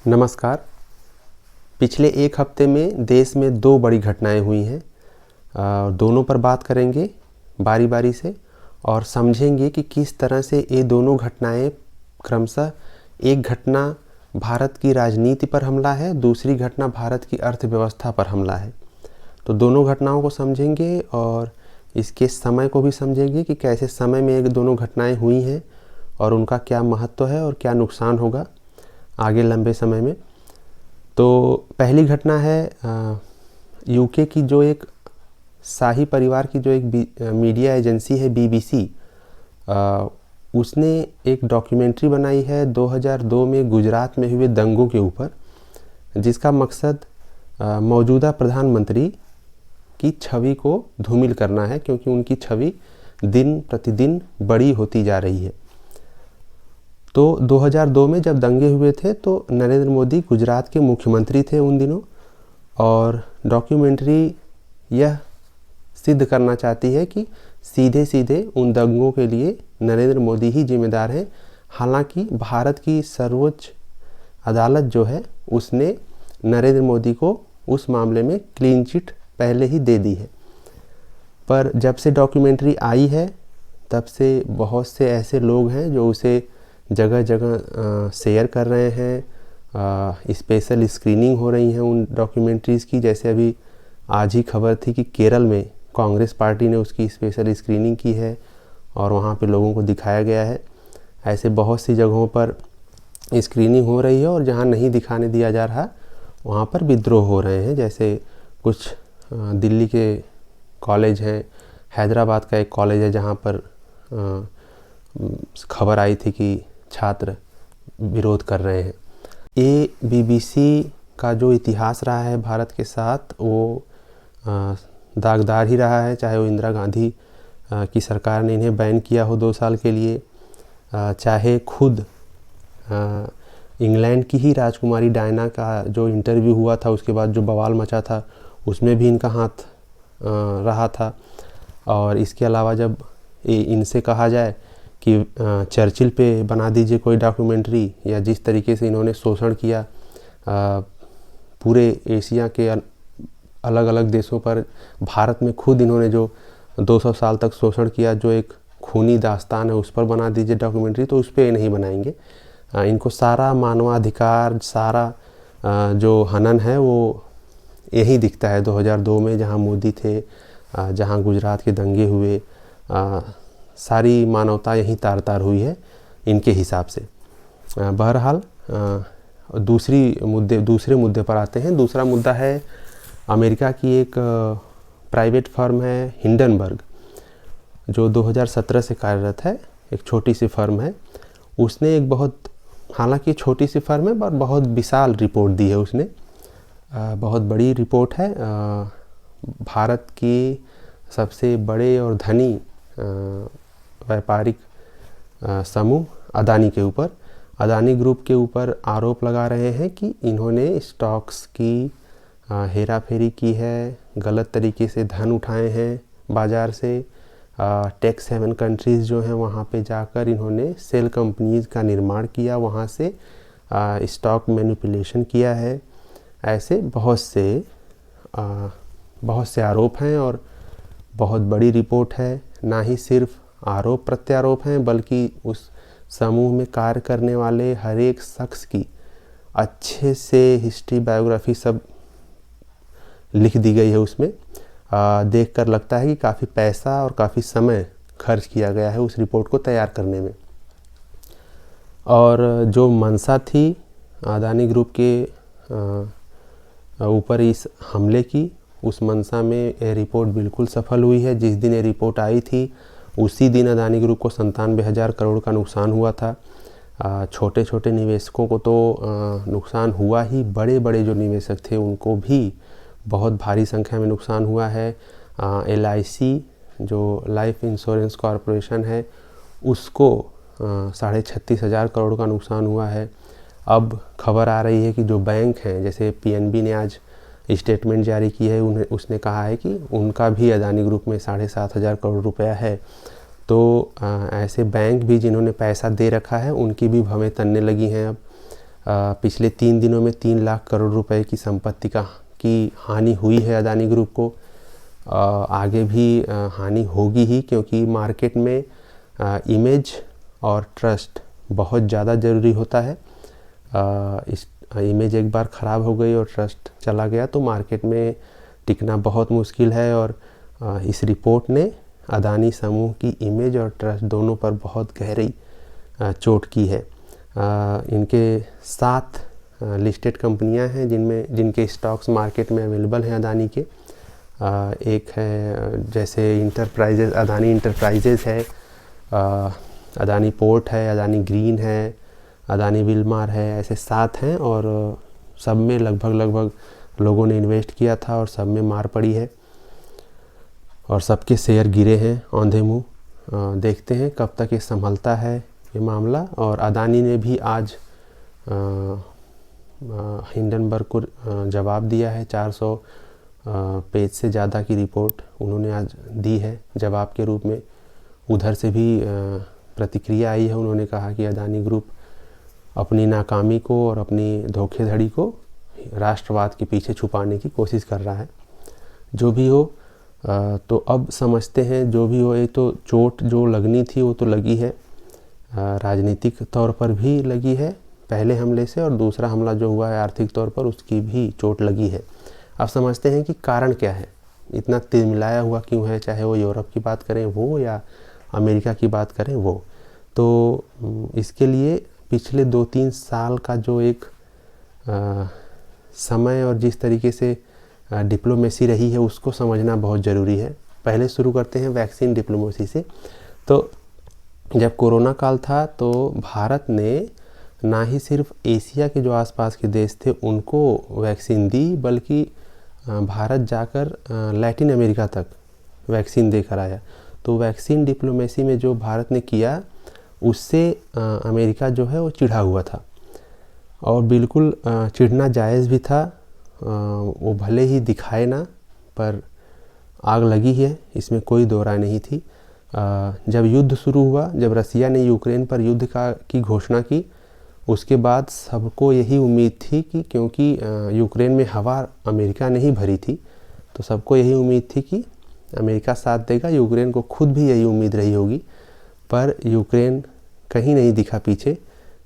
नमस्कार। पिछले एक हफ्ते में देश में दो बड़ी घटनाएं हुई हैं। दोनों पर बात करेंगे बारी बारी से और समझेंगे कि किस तरह से ये दोनों घटनाएं क्रमशः, एक घटना भारत की राजनीति पर हमला है, दूसरी घटना भारत की अर्थव्यवस्था पर हमला है। तो दोनों घटनाओं को समझेंगे और इसके समय को भी समझेंगे कि कैसे समय में ये दोनों घटनाएं हुई हैं और उनका क्या महत्व है और क्या नुकसान होगा आगे लंबे समय में। तो पहली घटना है यूके की जो एक शाही परिवार की जो एक मीडिया एजेंसी है BBC, उसने एक डॉक्यूमेंट्री बनाई है 2002 में गुजरात में हुए दंगों के ऊपर, जिसका मकसद मौजूदा प्रधानमंत्री की छवि को धूमिल करना है, क्योंकि उनकी छवि दिन प्रतिदिन बड़ी होती जा रही है। तो 2002 में जब दंगे हुए थे तो नरेंद्र मोदी गुजरात के मुख्यमंत्री थे उन दिनों, और डॉक्यूमेंट्री यह सिद्ध करना चाहती है कि सीधे सीधे उन दंगों के लिए नरेंद्र मोदी ही जिम्मेदार हैं। हालांकि भारत की सर्वोच्च अदालत जो है उसने नरेंद्र मोदी को उस मामले में क्लीन चिट पहले ही दे दी है। पर जब से डॉक्यूमेंट्री आई है तब से बहुत से ऐसे लोग हैं जो उसे जगह जगह शेयर कर रहे हैं। स्पेशल स्क्रीनिंग हो रही हैं उन डॉक्यूमेंट्रीज़ की। जैसे अभी आज ही खबर थी कि केरल में कांग्रेस पार्टी ने उसकी स्पेशल स्क्रीनिंग की है और वहाँ पे लोगों को दिखाया गया है। ऐसे बहुत सी जगहों पर स्क्रीनिंग हो रही है और जहाँ नहीं दिखाने दिया जा रहा वहाँ पर विद्रोह हो रहे हैं। जैसे कुछ दिल्ली के कॉलेज हैं, हैदराबाद का एक कॉलेज है जहाँ पर खबर आई थी कि छात्र विरोध कर रहे हैं। ये BBC का जो इतिहास रहा है भारत के साथ वो दागदार ही रहा है, चाहे वो इंदिरा गांधी की सरकार ने इन्हें बैन किया हो 2 साल के लिए, चाहे खुद इंग्लैंड की ही राजकुमारी डायना का जो इंटरव्यू हुआ था उसके बाद जो बवाल मचा था उसमें भी इनका हाथ रहा था। और इसके अलावा जब इनसे कहा जाए कि चर्चिल पे बना दीजिए कोई डॉक्यूमेंट्री, या जिस तरीके से इन्होंने शोषण किया पूरे एशिया के अलग अलग देशों पर, भारत में खुद इन्होंने जो 200 साल तक शोषण किया, जो एक खूनी दास्तान है, उस पर बना दीजिए डॉक्यूमेंट्री, तो उस पर नहीं बनाएंगे। इनको सारा मानवाधिकार, सारा जो हनन है वो यही दिखता है 2002 में, जहाँ मोदी थे, जहाँ गुजरात के दंगे हुए, सारी मानवता यहीं तार तार हुई है इनके हिसाब से। बहरहाल दूसरे मुद्दे पर आते हैं। दूसरा मुद्दा है अमेरिका की एक प्राइवेट फर्म है हिंडनबर्ग, जो 2017 से कार्यरत है, एक छोटी सी फर्म है। उसने एक हालांकि छोटी सी फर्म है पर बहुत विशाल रिपोर्ट दी है उसने। बहुत बड़ी रिपोर्ट है भारत की सबसे बड़े और धनी व्यापारिक समूह अदानी के ऊपर, अदानी ग्रुप के ऊपर आरोप लगा रहे हैं कि इन्होंने स्टॉक्स की हेरा फेरी की है, गलत तरीके से धन उठाए हैं बाज़ार से, टैक्स हेवन कंट्रीज़ जो हैं वहाँ पे जाकर इन्होंने सेल कंपनीज़ का निर्माण किया, वहाँ से स्टॉक मैनिपुलेशन किया है। ऐसे बहुत से आरोप हैं और बहुत बड़ी रिपोर्ट है। ना ही सिर्फ आरोप प्रत्यारोप हैं बल्कि उस समूह में कार्य करने वाले हर एक शख्स की अच्छे से हिस्ट्री, बायोग्राफी सब लिख दी गई है उसमें। देखकर लगता है कि काफ़ी पैसा और काफ़ी समय खर्च किया गया है उस रिपोर्ट को तैयार करने में। और जो मंशा थी अदानी ग्रुप के ऊपर इस हमले की, उस मंशा में ये रिपोर्ट बिल्कुल सफल हुई है। जिस दिन ये रिपोर्ट आई थी उसी दिन अदानी ग्रुप को 97,000 करोड़ का नुकसान हुआ था। छोटे छोटे निवेशकों को तो नुकसान हुआ ही, बड़े बड़े जो निवेशक थे उनको भी बहुत भारी संख्या में नुकसान हुआ है। LIC जो लाइफ इंश्योरेंस कॉरपोरेशन है उसको 36,500 करोड़ का नुकसान हुआ है। अब खबर आ रही है कि जो बैंक हैं, जैसे PNB ने आज स्टेटमेंट जारी की है, उसने कहा है कि उनका भी अदानी ग्रुप में 7,500 करोड़ रुपया है। तो ऐसे बैंक भी जिन्होंने पैसा दे रखा है उनकी भी भवें तनने लगी हैं अब। पिछले 3 दिनों में 3 लाख करोड़ रुपए की संपत्ति की हानि हुई है अदानी ग्रुप को। आगे भी हानि होगी ही, क्योंकि मार्केट में इमेज और ट्रस्ट बहुत ज़्यादा ज़रूरी होता है। इस इमेज एक बार ख़राब हो गई और ट्रस्ट चला गया तो मार्केट में टिकना बहुत मुश्किल है। और इस रिपोर्ट ने अदानी समूह की इमेज और ट्रस्ट दोनों पर बहुत गहरी चोट की है। इनके 7 लिस्टेड कंपनियां हैं जिनके स्टॉक्स मार्केट में अवेलेबल हैं अदानी के। एक है जैसे अदानी इंटरप्राइजेज़ है, अदानी पोर्ट है, अदानी ग्रीन है, अदानी विलमार है, ऐसे 7 हैं और सब में लगभग लोगों ने इन्वेस्ट किया था और सब में मार पड़ी है और सबके शेयर गिरे हैं औंधे मुँह। देखते हैं कब तक ये संभलता है ये मामला। और अदानी ने भी आज हिंडनबर्ग को जवाब दिया है। 400 पेज से ज़्यादा की रिपोर्ट उन्होंने आज दी है जवाब के रूप में। उधर से भी प्रतिक्रिया आई है। उन्होंने कहा कि अदानी ग्रुप अपनी नाकामी को और अपनी धोखेधड़ी को राष्ट्रवाद के पीछे छुपाने की कोशिश कर रहा है। जो भी हो तो अब समझते हैं, जो भी हो, ये तो चोट जो लगनी थी वो तो लगी है, राजनीतिक तौर पर भी लगी है पहले हमले से, और दूसरा हमला जो हुआ है आर्थिक तौर पर उसकी भी चोट लगी है। अब समझते हैं कि कारण क्या है, इतना तिलमिलाया हुआ क्यों है, चाहे वो यूरोप की बात करें वो या अमेरिका की बात करें वो। तो इसके लिए पिछले 2-3 साल का जो एक समय और जिस तरीके से डिप्लोमेसी रही है उसको समझना बहुत ज़रूरी है। पहले शुरू करते हैं वैक्सीन डिप्लोमेसी से। तो जब कोरोना काल था तो भारत ने ना ही सिर्फ एशिया के जो आसपास के देश थे उनको वैक्सीन दी, बल्कि भारत जाकर लैटिन अमेरिका तक वैक्सीन देकर आया। तो वैक्सीन डिप्लोमेसी में जो भारत ने किया उससे अमेरिका जो है वो चिढ़ा हुआ था और बिल्कुल चिढ़ना जायज़ भी था। वो भले ही दिखाए ना, पर आग लगी है, इसमें कोई दो राय नहीं थी। जब युद्ध शुरू हुआ, जब रसिया ने यूक्रेन पर युद्ध की घोषणा की, उसके बाद सबको यही उम्मीद थी कि क्योंकि यूक्रेन में हवा अमेरिका ने ही भरी थी, तो सबको यही उम्मीद थी कि अमेरिका साथ देगा। यूक्रेन को खुद भी यही उम्मीद रही होगी, पर यूक्रेन कहीं नहीं दिखा पीछे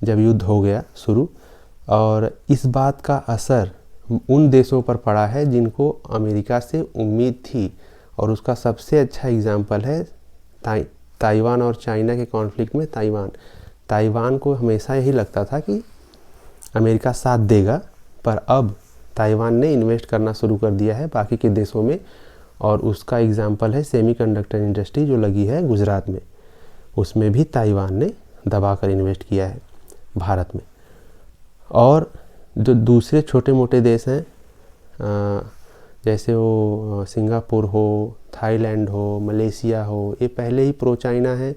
जब युद्ध हो गया शुरू। और इस बात का असर उन देशों पर पड़ा है जिनको अमेरिका से उम्मीद थी, और उसका सबसे अच्छा एग्जाम्पल है ताइवान और चाइना के कॉन्फ्लिक्ट में ताइवान को हमेशा यही लगता था कि अमेरिका साथ देगा, पर अब ताइवान ने इन्वेस्ट करना शुरू कर दिया है बाकी के देशों में, और उसका एग्जाम्पल है सेमीकंडक्टर इंडस्ट्री जो लगी है गुजरात में। उसमें भी ताइवान ने दबाकर इन्वेस्ट किया है भारत में। और जो दूसरे छोटे मोटे देश हैं जैसे वो सिंगापुर हो, थाईलैंड हो, मलेशिया हो, ये पहले ही प्रो चाइना है,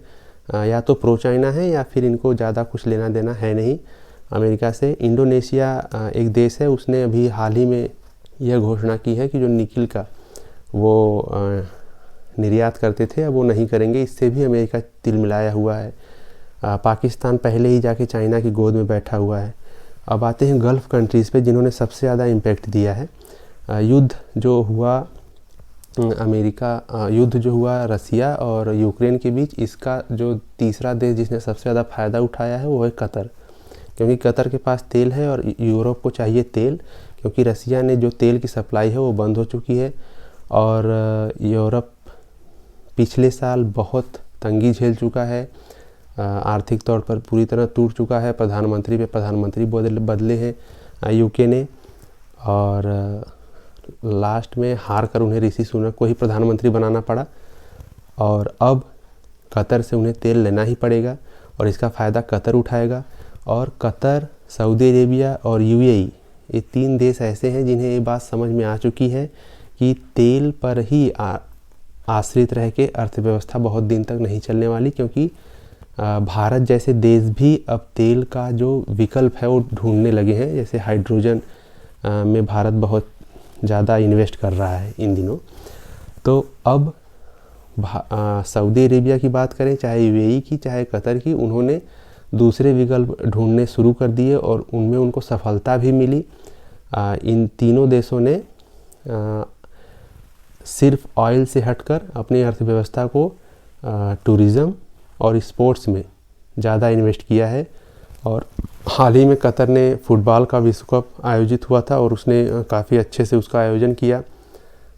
या तो प्रो चाइना है या फिर इनको ज़्यादा कुछ लेना देना है नहीं अमेरिका से। इंडोनेशिया एक देश है, उसने अभी हाल ही में यह घोषणा की है कि जो निकिल का वो निर्यात करते थे अब वो नहीं करेंगे। इससे भी अमेरिका तिलमिलाया हुआ है। पाकिस्तान पहले ही जाके चाइना की गोद में बैठा हुआ है। अब आते हैं गल्फ़ कंट्रीज़ पे जिन्होंने सबसे ज़्यादा इम्पैक्ट दिया है। युद्ध जो हुआ युद्ध जो हुआ रसिया और यूक्रेन के बीच, इसका जो तीसरा देश जिसने सबसे ज़्यादा फ़ायदा उठाया है वो है कतर, क्योंकि कतर के पास तेल है और यूरोप को चाहिए तेल, क्योंकि रसिया ने जो तेल की सप्लाई है वो बंद हो चुकी है और यूरोप पिछले साल बहुत तंगी झेल चुका है, आर्थिक तौर पर पूरी तरह टूट चुका है। प्रधानमंत्री बदले हैं यूके ने, और लास्ट में हार कर उन्हें ऋषि सुनक को ही प्रधानमंत्री बनाना पड़ा, और अब कतर से उन्हें तेल लेना ही पड़ेगा और इसका फ़ायदा कतर उठाएगा। और कतर, सऊदी अरेबिया और यूएई, ये 3 देश ऐसे हैं जिन्हें ये बात समझ में आ चुकी है कि तेल पर ही आश्रित रह के अर्थव्यवस्था बहुत दिन तक नहीं चलने वाली, क्योंकि भारत जैसे देश भी अब तेल का जो विकल्प है वो ढूंढने लगे हैं। जैसे हाइड्रोजन में भारत बहुत ज़्यादा इन्वेस्ट कर रहा है इन दिनों। तो अब सऊदी अरेबिया की बात करें, चाहे यूएई की चाहे कतर की, उन्होंने दूसरे विकल्प ढूंढने शुरू कर दिए और उनमें उनको सफलता भी मिली। इन तीनों देशों ने सिर्फ ऑयल से हटकर अपनी अर्थव्यवस्था को टूरिज़्म और स्पोर्ट्स में ज़्यादा इन्वेस्ट किया है। और हाल ही में कतर ने फुटबॉल का विश्व कप आयोजित हुआ था और उसने काफ़ी अच्छे से उसका आयोजन किया,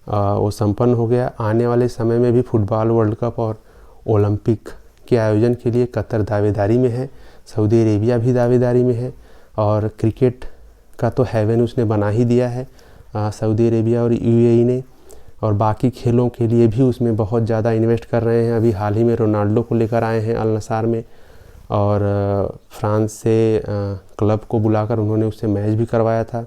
वो संपन्न हो गया। आने वाले समय में भी फुटबॉल वर्ल्ड कप और ओलंपिक के आयोजन के लिए कतर दावेदारी में है, सऊदी अरेबिया भी दावेदारी में है और क्रिकेट का तो हेवन उसने बना ही दिया है सऊदी अरेबिया और यूएई ने, और बाकी खेलों के लिए भी उसमें बहुत ज़्यादा इन्वेस्ट कर रहे हैं। अभी हाल ही में रोनाल्डो को लेकर आए हैं अल नसार में और फ्रांस से क्लब को बुलाकर उन्होंने उससे मैच भी करवाया था।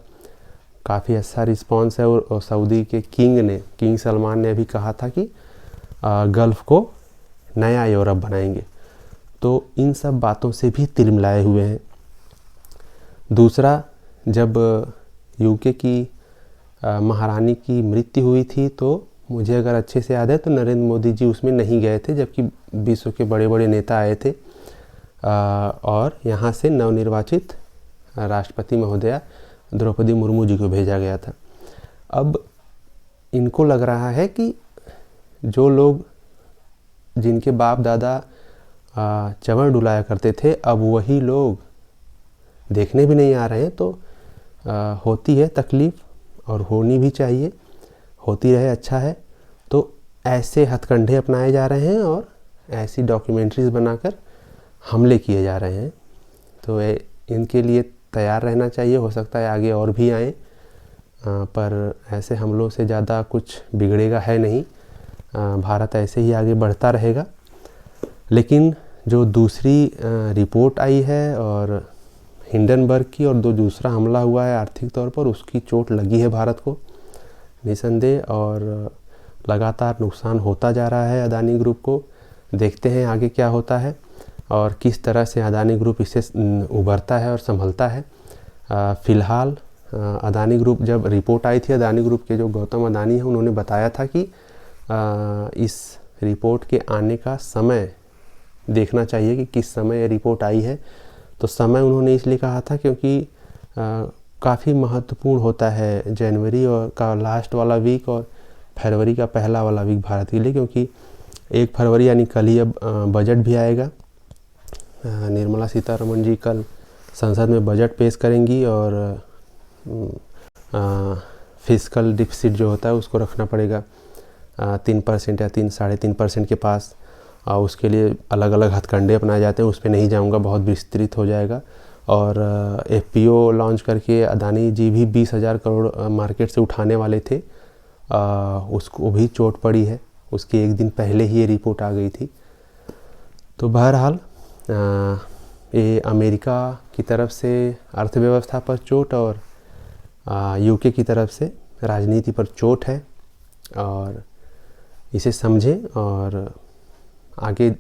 काफ़ी अच्छा रिस्पांस है और सऊदी के किंग सलमान ने अभी कहा था कि गल्फ़ को नया यूरोप बनाएंगे। तो इन सब बातों से भी तिलमिलाए हुए हैं। दूसरा, जब यूके की महारानी की मृत्यु हुई थी तो मुझे अगर अच्छे से याद है तो नरेंद्र मोदी जी उसमें नहीं गए थे, जबकि विश्व के बड़े बड़े नेता आए थे और यहाँ से नवनिर्वाचित राष्ट्रपति महोदया द्रौपदी मुर्मू जी को भेजा गया था। अब इनको लग रहा है कि जो लोग जिनके बाप दादा चंवर डुलाया करते थे अब वही लोग देखने भी नहीं आ रहे हैं, तो होती है तकलीफ़ और होनी भी चाहिए, होती रहे अच्छा है। तो ऐसे हथकंडे अपनाए जा रहे हैं और ऐसी डॉक्यूमेंट्रीज़ बनाकर हमले किए जा रहे हैं। तो इनके लिए तैयार रहना चाहिए। हो सकता है आगे और भी आएँ, पर ऐसे हमलों से ज़्यादा कुछ बिगड़ेगा है नहीं। भारत ऐसे ही आगे बढ़ता रहेगा। लेकिन जो दूसरी रिपोर्ट आई है और हिंडनबर्ग की और दूसरा हमला हुआ है आर्थिक तौर पर, उसकी चोट लगी है भारत को निसंदेह, और लगातार नुकसान होता जा रहा है अदानी ग्रुप को। देखते हैं आगे क्या होता है और किस तरह से अदानी ग्रुप इससे उभरता है और संभलता है। फ़िलहाल अदानी ग्रुप, जब रिपोर्ट आई थी अदानी ग्रुप के जो गौतम अदानी हैं, उन्होंने बताया था कि इस रिपोर्ट के आने का समय देखना चाहिए कि किस समय ये रिपोर्ट आई है। तो समय उन्होंने इसलिए कहा था क्योंकि काफ़ी महत्वपूर्ण होता है जनवरी और का लास्ट वाला वीक और फरवरी का पहला वाला वीक भारत के लिए, क्योंकि 1 फरवरी यानी कल ही अब बजट भी आएगा। निर्मला सीतारमण जी कल संसद में बजट पेश करेंगी और फिस्कल डिफिसिट जो होता है उसको रखना पड़ेगा 3% या 3-3.5% के पास। उसके लिए अलग अलग हथकंडे अपनाए जाते हैं, उस पर नहीं जाऊंगा, बहुत विस्तृत हो जाएगा। और एफपीओ लॉन्च करके अदानी जी भी 20,000 करोड़ मार्केट से उठाने वाले थे, उसको भी चोट पड़ी है। उसके एक दिन पहले ही ये रिपोर्ट आ गई थी। तो बहरहाल ये अमेरिका की तरफ से अर्थव्यवस्था पर चोट और यूके की तरफ से राजनीति पर चोट है, और इसे समझें और आगे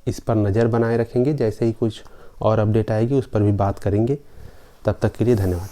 इस पर नज़र बनाए रखेंगे। जैसे ही कुछ और अपडेट आएगी उस पर भी बात करेंगे। तब तक के लिए धन्यवाद।